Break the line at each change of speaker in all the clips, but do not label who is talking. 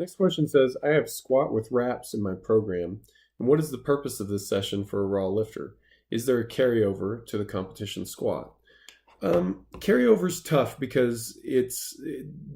Next question says, I have squat with wraps in my program, and what is the purpose of this session for a raw lifter? Is there a carryover to the competition squat? Carryover's tough because it's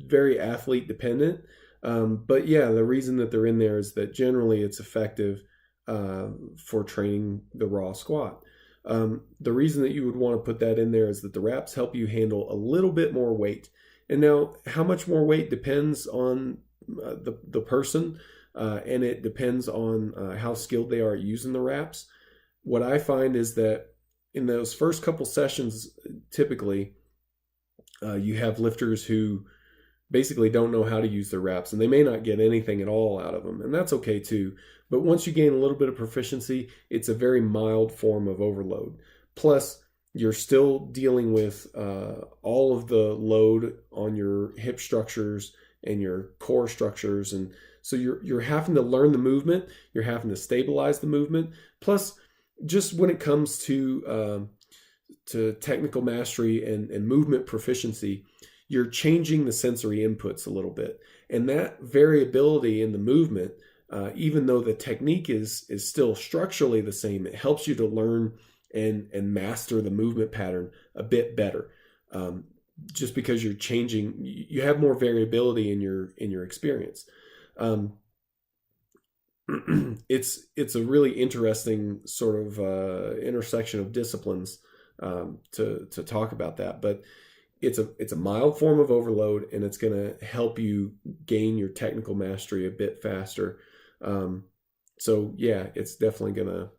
very athlete dependent. But yeah, the reason that they're in there is that generally it's effective for training the raw squat. The reason that you would want to put that in there is that the wraps help you handle a little bit more weight. And now, how much more weight depends on the person, and it depends on how skilled they are at using the wraps. What I find is that in those first couple sessions, typically, you have lifters who basically don't know how to use their wraps, and they may not get anything at all out of them, and that's okay too. But once you gain a little bit of proficiency, it's a very mild form of overload. Plus, you're still dealing with all of the load on your hip structures and your core structures, and so you're having to learn the movement, you're having to stabilize the movement. Plus, just when it comes to technical mastery and movement proficiency, you're changing the sensory inputs a little bit, and that variability in the movement, even though the technique is still structurally the same, it helps you to learn and master the movement pattern a bit better. Just because you're changing, you have more variability in your experience. Um, it's a really interesting sort of intersection of disciplines to talk about that, but it's a mild form of overload, and it's going to help you gain your technical mastery a bit faster. So yeah, it's definitely gonna.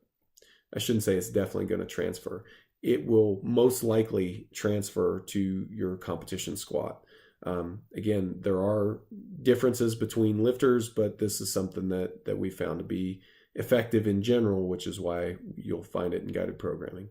I shouldn't say it's definitely going to transfer. It will most likely transfer to your competition squat. Again, there are differences between lifters, but this is something that we found to be effective in general, which is why you'll find it in guided programming.